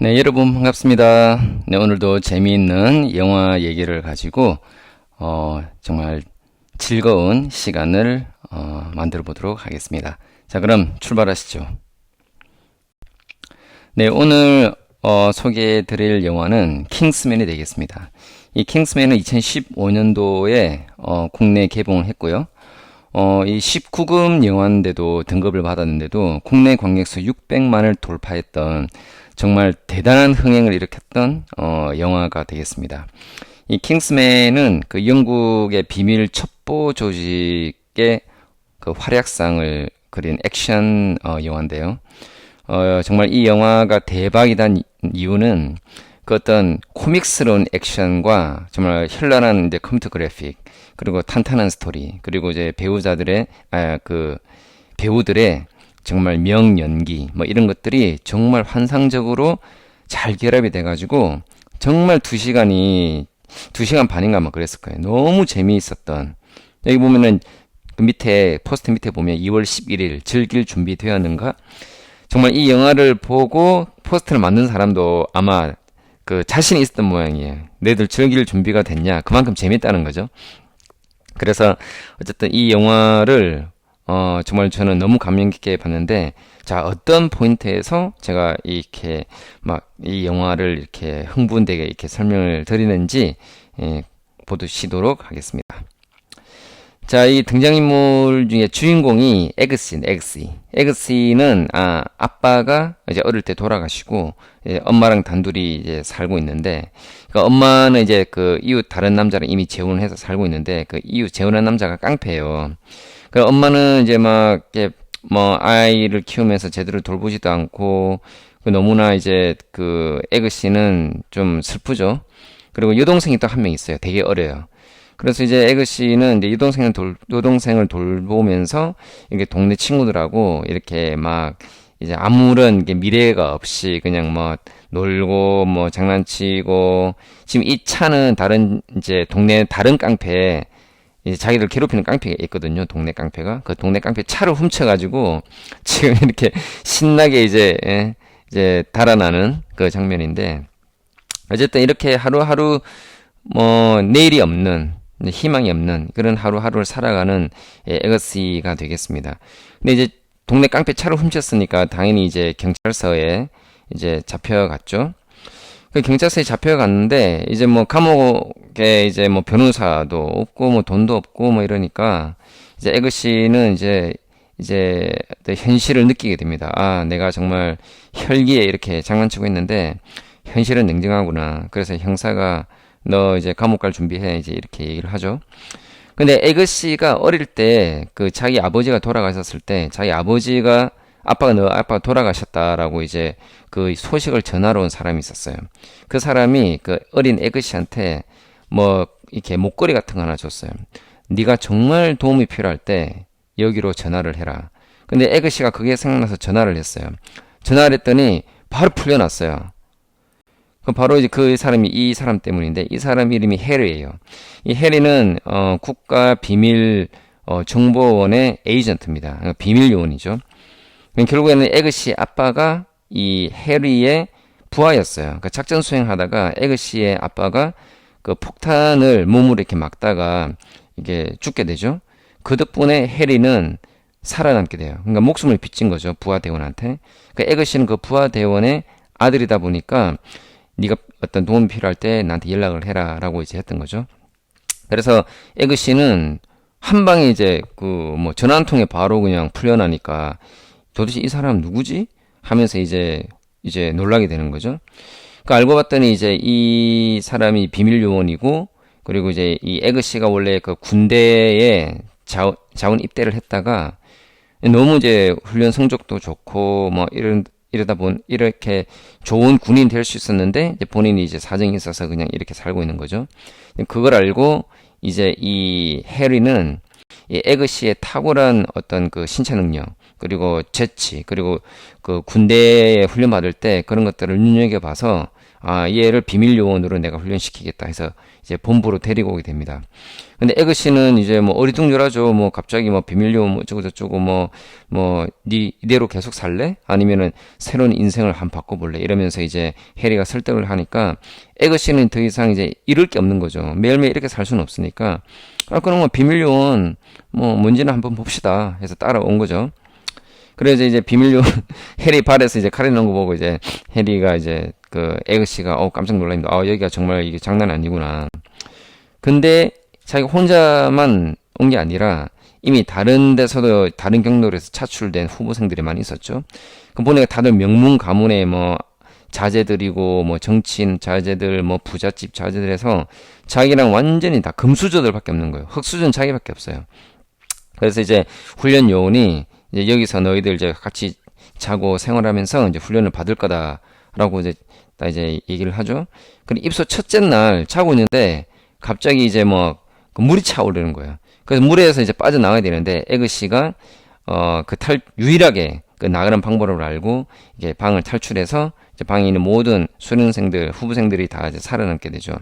네, 여러분 반갑습니다. 네, 오늘도 재미있는 영화 얘기를 가지고 정말 즐거운 시간을 만들어 보도록 하겠습니다. 자, 그럼 출발하시죠. 네, 오늘 소개해 드릴 영화는 킹스맨이 되겠습니다. 이 킹스맨은 2015년도에 국내 개봉을 했고요. 이 19금 영화인데도 등급을 받았는데도 국내 관객수 600만을 돌파했던 정말 대단한 흥행을 일으켰던 영화가 되겠습니다. 이 킹스맨은 그 영국의 비밀 첩보 조직의 그 활약상을 그린 액션 영화인데요. 정말 이 영화가 대박이 난 이유는 그 어떤 코믹스러운 액션과 정말 현란한 이제 컴퓨터 그래픽, 그리고 탄탄한 스토리, 그리고 이제 배우들의 정말 명연기 뭐 이런 것들이 정말 환상적으로 잘 결합이 돼가지고 정말 2시간 반인가 뭐 그랬을 거예요. 너무 재미있었던. 여기 보면은 그 밑에 포스트 밑에 보면 2월 11일 즐길 준비 되었는가. 정말 이 영화를 보고 포스터를 만든 사람도 아마 그 자신이 있었던 모양이에요. 너희들 즐길 준비가 됐냐? 그만큼 재밌다는 거죠. 그래서 어쨌든 이 영화를 정말 저는 너무 감명 깊게 봤는데, 자, 어떤 포인트에서 제가 이렇게 막 이 영화를 이렇게 흥분되게 이렇게 설명을 드리는지 보시도록 하겠습니다. 자, 이 등장인물 중에 주인공이 에그씨는 아빠가 이제 어릴 때 돌아가시고 이제 엄마랑 단둘이 이제 살고 있는데, 그러니까 엄마는 이제 그 이웃 다른 남자랑 이미 재혼을 해서 살고 있는데 그 이웃 재혼한 남자가 깡패예요. 그 엄마는 이제 막 이렇게 뭐 아이를 키우면서 제대로 돌보지도 않고 그 너무나 이제 그 에그씨는 좀 슬프죠. 그리고 여동생이 또 한 명 있어요. 되게 어려요. 그래서 이제 에그씨는 이제 여동생을 돌보면서 이게 동네 친구들하고 이렇게 막 이제 아무런 게 미래가 없이 그냥 뭐 놀고 뭐 장난치고, 지금 이 차는 다른 이제 동네 다른 깡패, 이제 자기를 괴롭히는 깡패가 있거든요. 동네 깡패가. 그 동네 깡패 차를 훔쳐가지고 지금 이렇게 신나게 이제 달아나는 그 장면인데, 어쨌든 이렇게 하루하루 뭐 내일이 없는, 희망이 없는 그런 하루하루를 살아가는 에거시가 되겠습니다. 근데 이제 동네 깡패 차를 훔쳤으니까 당연히 이제 경찰서에 이제 잡혀갔죠. 그 경찰서에 잡혀갔는데 이제 뭐 감옥에 이제 뭐 변호사도 없고 뭐 돈도 없고 뭐 이러니까 이제 에그씨는 이제 현실을 느끼게 됩니다. 아, 내가 정말 혈기에 이렇게 장난치고 있는데 현실은 냉정하구나. 그래서 형사가 너 이제 감옥 갈 준비해 이제 이렇게 얘기를 하죠. 근데 에그씨가 어릴 때 그 자기 아버지가 돌아가셨을 때 자기 아빠가 돌아가셨다라고 이제 그 소식을 전하러 온 사람이 있었어요. 그 사람이 그 어린 에그씨한테 뭐 이렇게 목걸이 같은 거 하나 줬어요. 네가 정말 도움이 필요할 때 여기로 전화를 해라. 근데 에그씨가 그게 생각나서 전화를 했어요. 전화를 했더니 바로 풀려났어요. 바로 이제 그 사람이 이 사람 때문인데, 이 사람 이름이 해리예요. 이 해리는 국가 비밀 정보원의 에이전트입니다. 그러니까 비밀 요원이죠. 결국에는 에그씨 아빠가 이 해리의 부하였어요. 그러니까 작전 수행하다가 에그씨의 아빠가 그 폭탄을 몸으로 이렇게 막다가 이게 죽게 되죠. 그 덕분에 해리는 살아남게 돼요. 그러니까 목숨을 빚진 거죠, 부하 대원한테. 그러니까 에그씨는 그 부하 대원의 아들이다 보니까 네가 어떤 도움이 필요할 때 나한테 연락을 해라 라고 이제 했던 거죠. 그래서 에그씨는 한 방에 이제 그 뭐 전화 한 통에 바로 그냥 풀려나니까 도대체 이 사람 누구지? 하면서 이제 놀라게 되는 거죠. 그 알고 봤더니 이제 이 사람이 비밀 요원이고, 그리고 이제 이 에그씨가 원래 그 군대에 자원 입대를 했다가 너무 이제 훈련 성적도 좋고 뭐 이렇게 좋은 군인 될 수 있었는데 이제 본인이 이제 사정이 있어서 그냥 이렇게 살고 있는 거죠. 그걸 알고 이제 이 해리는 이 에그씨의 탁월한 어떤 그 신체 능력, 그리고 재치, 그리고 그 군대에 훈련 받을 때 그런 것들을 눈여겨봐서 얘를 비밀 요원으로 내가 훈련시키겠다 해서 이제 본부로 데리고 오게 됩니다. 근데 에그씨는 이제 뭐 어리둥절하죠. 뭐 갑자기 뭐 비밀 요원 뭐 어쩌고 저쩌고 네 이대로 계속 살래? 아니면은 새로운 인생을 한번 바꿔볼래? 이러면서 이제 해리가 설득을 하니까 에그씨는 더 이상 이제 잃을 게 없는 거죠. 매일매일 이렇게 살 수는 없으니까 그럼 뭐 비밀 요원 뭔지는 한번 봅시다 해서 따라온 거죠. 그래서 이제 비밀 요원 해리 발에서 이제 칼이 나온 거 보고 이제 해리가 이제 그 에그씨가 깜짝 놀랍니다. 여기가 정말 이게 장난 아니구나. 근데 자기가 혼자만 온 게 아니라 이미 다른 데서도 다른 경로에서 차출된 후보생들이 많이 있었죠. 그 보니까 다들 명문 가문의 뭐 자제들이고 뭐 정치인 자제들 뭐 부잣집 자제들에서 자기랑 완전히 다 금수저들밖에 없는 거예요. 흙수저는 자기밖에 없어요. 그래서 이제 훈련 요원이 이제 여기서 너희들 이제 같이 자고 생활하면서 이제 훈련을 받을 거다라고 이제 얘기를 하죠. 그리고 입소 첫째 날 자고 있는데 갑자기 이제 그 물이 차오르는 거예요. 그래서 물에서 이제 빠져나가야 되는데 에그씨가 유일하게 그 나가는 방법을 알고 이게 방을 탈출해서 이제 방에 있는 모든 수련생들, 후보생들이 다 이제 살아남게 되죠.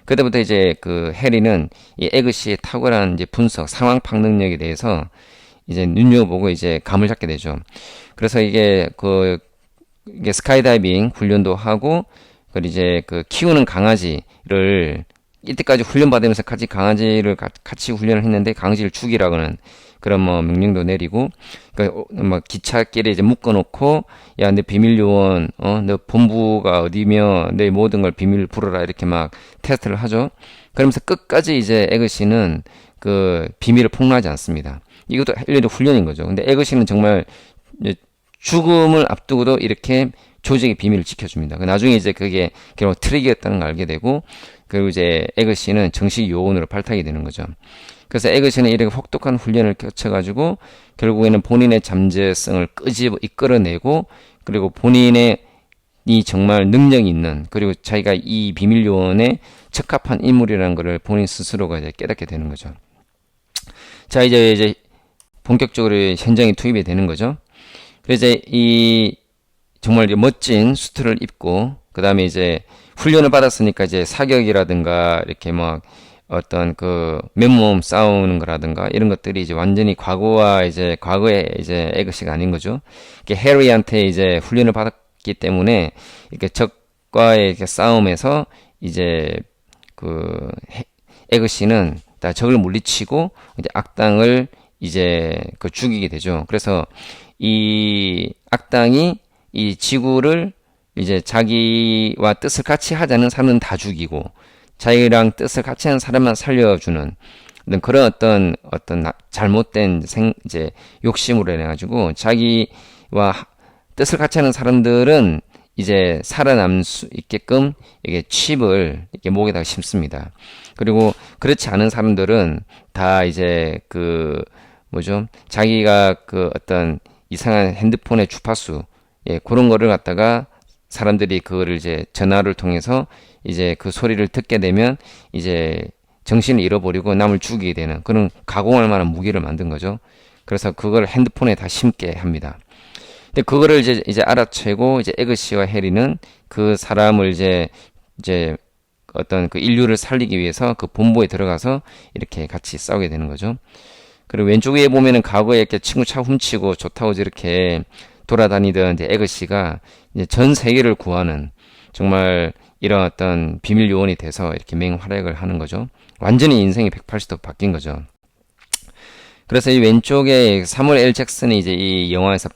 그때부터 이제 그 해리는 이 에그씨의 탁월한 이제 분석, 상황 파악 능력에 대해서 이제 눈여보고 이제 감을 잡게 되죠. 그래서 이게 스카이다이빙 훈련도 하고, 그리고 이제 그 키우는 강아지를 이때까지 훈련받으면서 강아지를 같이 훈련을 했는데 강아지를 죽이라고는 그런 명령도 내리고, 기찻길에 이제 묶어놓고, 야, 내 비밀 요원, 너 본부가 어디며, 내 모든 걸 비밀 불어라, 이렇게 막 테스트를 하죠. 그러면서 끝까지 이제 에그씨는 그 비밀을 폭로하지 않습니다. 이것도 일일이 훈련인 거죠. 근데 에그씨는 정말 죽음을 앞두고도 이렇게 조직의 비밀을 지켜줍니다. 나중에 이제 그게 결국 트릭이었다는 걸 알게 되고, 그리고 이제 에그씨는 정식 요원으로 발탁이 되는 거죠. 그래서 에그씨는 이렇게 혹독한 훈련을 거쳐가지고 결국에는 본인의 잠재성을 끄집어 이끌어내고, 그리고 본인의 이 정말 능력이 있는, 그리고 자기가 이 비밀 요원에 적합한 인물이라는 것을 본인 스스로가 이제 깨닫게 되는 거죠. 자, 이제 본격적으로 현장에 투입이 되는 거죠. 그래서 이 정말 멋진 수트를 입고, 그 다음에 이제 훈련을 받았으니까 이제 사격이라든가 이렇게 어떤 그 맨몸 싸우는 거라든가 이런 것들이 이제 완전히 과거의 이제 에그씨가 아닌 거죠. 이렇게 해리한테 이제 훈련을 받았기 때문에 이렇게 적과의 이렇게 싸움에서 이제 그 에그씨는 다 적을 물리치고 이제 악당을 이제 죽이게 되죠. 그래서 이 악당이 이 지구를 이제 자기와 뜻을 같이 하자는 사람은 다 죽이고, 자기랑 뜻을 같이 하는 사람만 살려주는 그런 어떤 잘못된 이제 욕심으로 인해가지고 자기와 뜻을 같이 하는 사람들은 이제 살아남을 수 있게끔 이게 칩을 이렇게 목에다가 심습니다. 그리고 그렇지 않은 사람들은 다 이제 자기가 어떤 이상한 핸드폰의 주파수, 그런 거를 갖다가 사람들이 그거를 이제 전화를 통해서 이제 그 소리를 듣게 되면 이제 정신을 잃어버리고 남을 죽이게 되는 그런 가공할 만한 무기를 만든 거죠. 그래서 그걸 핸드폰에 다 심게 합니다. 근데 그거를 이제 알아채고 이제 에그씨와 해리는 그 사람을 이제 어떤 그 인류를 살리기 위해서 그 본부에 들어가서 이렇게 같이 싸우게 되는 거죠. 그리고 왼쪽 위에 보면은 과거에 이렇게 친구 차 훔치고 좋다고 이렇게 돌아다니던 이제 에그씨가 이제 전 세계를 구하는 정말 이런 어떤 비밀 요원이 돼서 이렇게 맹활약을 하는 거죠. 완전히 인생이 180도 바뀐 거죠. 그래서 이 왼쪽에 사무엘 L. 잭슨이 이제 이 영화에서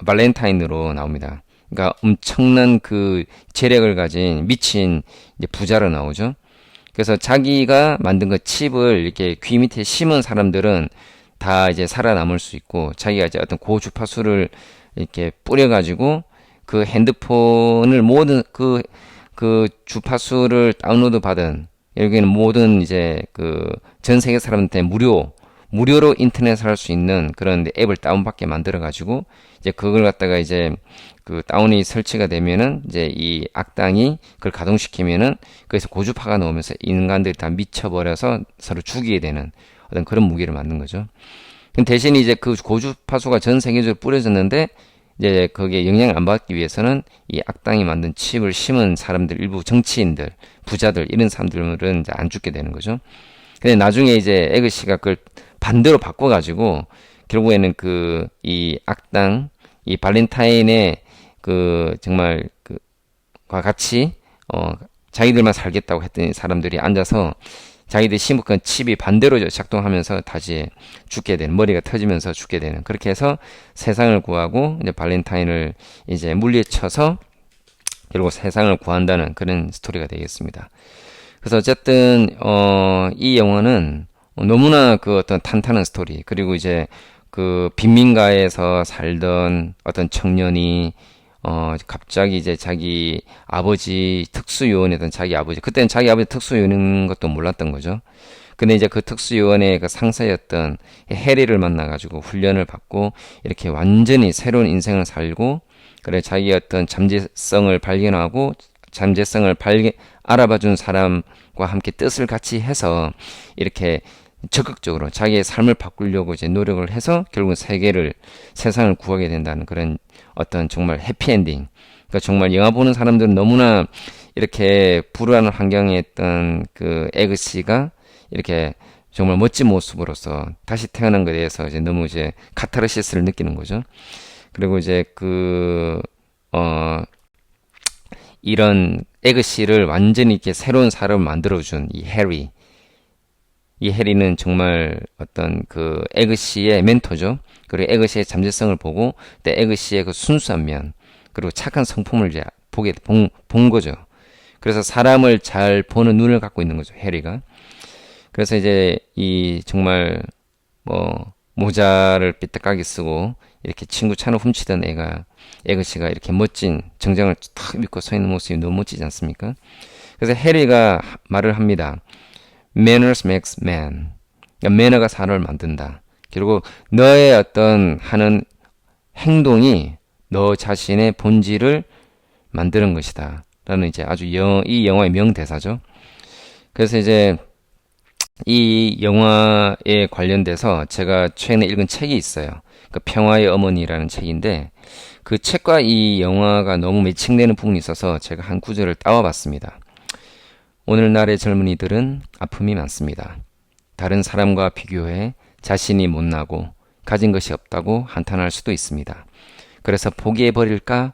발렌타인으로 나옵니다. 그러니까 엄청난 그 재력을 가진 미친 이제 부자로 나오죠. 그래서 자기가 만든 그 칩을 이렇게 귀 밑에 심은 사람들은 다 이제 살아남을 수 있고, 자기가 이제 어떤 고주파수를 이렇게 뿌려가지고 그 핸드폰을 모든 그 주파수를 다운로드 받은, 여기는 모든 이제 전 세계 사람한테 무료로 인터넷을 할 수 있는 그런 앱을 다운받게 만들어가지고 이제 그걸 갖다가 이제 다운이 설치가 되면은 이제 이 악당이 그걸 가동시키면은 거기서 고주파가 나오면서 인간들이 다 미쳐버려서 서로 죽이게 되는 어떤 그런 무기를 만든 거죠. 대신 이제 그 고주파수가 전 세계적으로 뿌려졌는데 이제 거기에 영향을 안 받기 위해서는 이 악당이 만든 칩을 심은 사람들, 일부 정치인들, 부자들, 이런 사람들은 이제 안 죽게 되는 거죠. 근데 나중에 이제 에그시가 그걸 반대로 바꿔가지고 결국에는 그 이 악당, 이 발렌타인의 그 정말 그과 같이 자기들만 살겠다고 했던 사람들이 앉아서 자기들이 심었던 칩이 반대로 작동하면서 다시 죽게 되는, 머리가 터지면서 죽게 되는, 그렇게 해서 세상을 구하고 이제 발렌타인을 이제 물리쳐서 결국 세상을 구한다는 그런 스토리가 되겠습니다. 그래서 어쨌든 이 영화는 너무나 그 어떤 탄탄한 스토리, 그리고 이제 그 빈민가에서 살던 어떤 청년이 갑자기 이제 자기 아버지 특수요원이던 자기 아버지, 그때는 자기 아버지 특수요원인 것도 몰랐던 거죠. 근데 이제 그 특수요원의 그 상사였던 해리를 만나가지고 훈련을 받고 이렇게 완전히 새로운 인생을 살고, 그래 자기 어떤 잠재성을 발견하고 잠재성을 알아봐준 사람과 함께 뜻을 같이 해서 이렇게 적극적으로 자기의 삶을 바꾸려고 이제 노력을 해서 결국은 세상을 구하게 된다는 그런 어떤 정말 해피엔딩. 그러니까 정말 영화 보는 사람들은 너무나 이렇게 불우한 환경에 있던 그 에그씨가 이렇게 정말 멋진 모습으로서 다시 태어난 것에 대해서 이제 너무 이제 카타르시스를 느끼는 거죠. 그리고 이제 이런 에그씨를 완전히 이렇게 새로운 사람을 만들어준 이 해리. 이 해리는 정말 어떤 그 에그씨의 멘토죠. 그리고 에그씨의 잠재성을 보고 또 에그씨의 그 순수한 면, 그리고 착한 성품을 이제 본 거죠. 그래서 사람을 잘 보는 눈을 갖고 있는 거죠, 해리가. 그래서 이제 이 정말 모자를 삐딱하게 쓰고 이렇게 친구 차를 훔치던 에그씨가 이렇게 멋진 정장을 탁 입고 서 있는 모습이 너무 멋지지 않습니까? 그래서 해리가 말을 합니다. Manners makes man. 그러니까 매너가 사람을 만든다. 그리고 너의 어떤 하는 행동이 너 자신의 본질을 만드는 것이다. 라는 이제 아주 이 영화의 명대사죠. 그래서 이제 이 영화에 관련돼서 제가 최근에 읽은 책이 있어요. 그 평화의 어머니라는 책인데 그 책과 이 영화가 너무 매칭되는 부분이 있어서 제가 한 구절을 따와봤습니다. 오늘날의 젊은이들은 아픔이 많습니다. 다른 사람과 비교해 자신이 못나고 가진 것이 없다고 한탄할 수도 있습니다. 그래서 포기해버릴까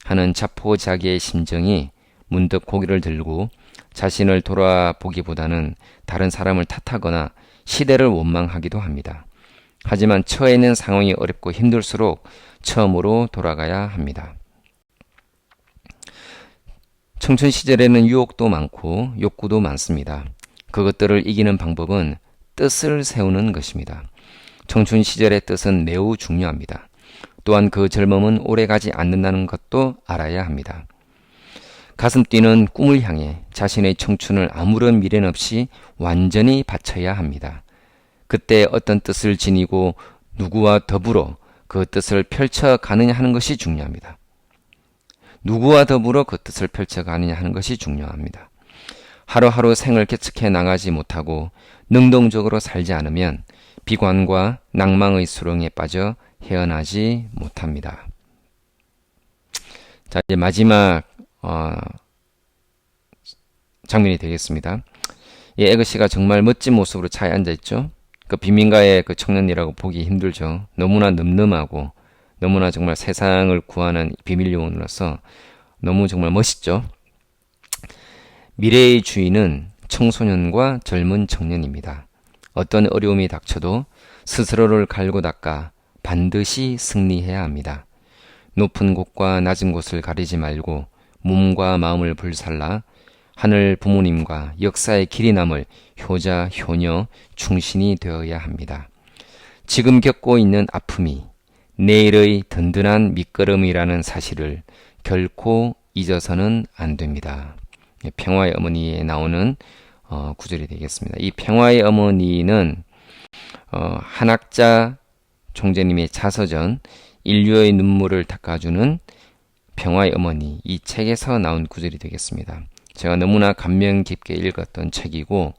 하는 자포자기의 심정이 문득 고개를 들고 자신을 돌아보기보다는 다른 사람을 탓하거나 시대를 원망하기도 합니다. 하지만 처해 있는 상황이 어렵고 힘들수록 처음으로 돌아가야 합니다. 청춘 시절에는 유혹도 많고 욕구도 많습니다. 그것들을 이기는 방법은 뜻을 세우는 것입니다. 청춘 시절의 뜻은 매우 중요합니다. 또한 그 젊음은 오래가지 않는다는 것도 알아야 합니다. 가슴 뛰는 꿈을 향해 자신의 청춘을 아무런 미련 없이 완전히 바쳐야 합니다. 그때 어떤 뜻을 지니고 누구와 더불어 그 뜻을 펼쳐가느냐 하는 것이 중요합니다. 누구와 더불어 그 뜻을 펼쳐가느냐 하는 것이 중요합니다. 하루하루 생을 개척해 나가지 못하고 능동적으로 살지 않으면 비관과 낭망의 수렁에 빠져 헤어나지 못합니다. 자, 이제 마지막 장면이 되겠습니다. 이 에그씨가 정말 멋진 모습으로 차에 앉아있죠. 그 빈민가의 그 청년이라고 보기 힘들죠. 너무나 늠름하고 너무나 정말 세상을 구하는 비밀 요원으로서 너무 정말 멋있죠. 미래의 주인은 청소년과 젊은 청년입니다. 어떤 어려움이 닥쳐도 스스로를 갈고 닦아 반드시 승리해야 합니다. 높은 곳과 낮은 곳을 가리지 말고 몸과 마음을 불살라 하늘 부모님과 역사의 길이 남을 효자, 효녀, 충신이 되어야 합니다. 지금 겪고 있는 아픔이 내일의 든든한 밑거름이라는 사실을 결코 잊어서는 안 됩니다. 평화의 어머니에 나오는 구절이 되겠습니다. 이 평화의 어머니는 한학자 총재님의 자서전 인류의 눈물을 닦아주는 평화의 어머니, 이 책에서 나온 구절이 되겠습니다. 제가 너무나 감명 깊게 읽었던 책이고,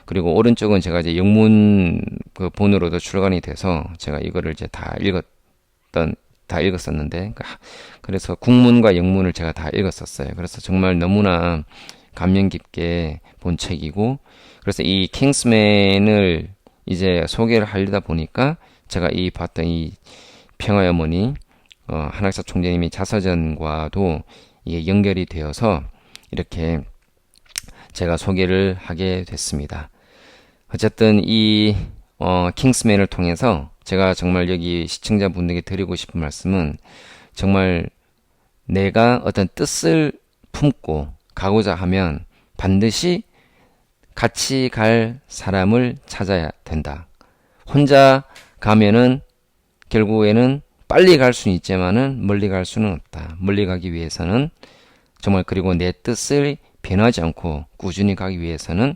그리고 오른쪽은 제가 이제 영문 그 본으로도 출간이 돼서 제가 이거를 이제 다 읽었던 다 읽었었는데, 그래서 국문과 영문을 제가 다 읽었었어요. 그래서 정말 너무나 감명 깊게 본 책이고, 그래서 이 킹스맨을 이제 소개를 하려다 보니까 제가 이 봤던 이 평화의 어머니, 한학사 총재님이 자서전과도 이게 연결이 되어서 이렇게 제가 소개를 하게 됐습니다. 어쨌든 이 킹스맨을 통해서 제가 정말 여기 시청자분들에게 드리고 싶은 말씀은, 정말 내가 어떤 뜻을 품고 가고자 하면 반드시 같이 갈 사람을 찾아야 된다. 혼자 가면은 결국에는 빨리 갈 수는 있지만은 멀리 갈 수는 없다. 멀리 가기 위해서는 정말, 그리고 내 뜻을 변하지 않고 꾸준히 가기 위해서는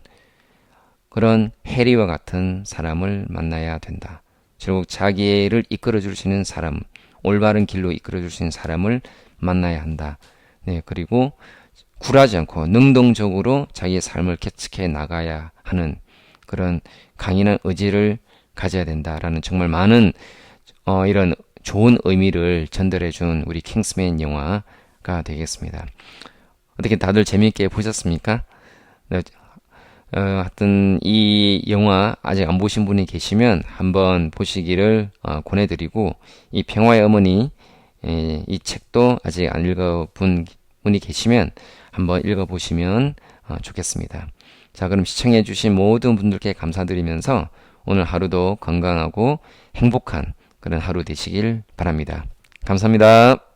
그런 해리와 같은 사람을 만나야 된다. 결국 자기를 이끌어줄 수 있는 사람, 올바른 길로 이끌어줄 수 있는 사람을 만나야 한다. 네, 그리고 굴하지 않고 능동적으로 자기의 삶을 개척해 나가야 하는 그런 강인한 의지를 가져야 된다라는 정말 많은 이런 좋은 의미를 전달해준 우리 킹스맨 영화가 되겠습니다. 어떻게 다들 재미있게 보셨습니까? 네, 하여튼 이 영화 아직 안 보신 분이 계시면 한번 보시기를 권해드리고, 이 평화의 어머니, 이 책도 아직 안 읽어본 분이 계시면 한번 읽어보시면 좋겠습니다. 자, 그럼 시청해주신 모든 분들께 감사드리면서 오늘 하루도 건강하고 행복한 그런 하루 되시길 바랍니다. 감사합니다.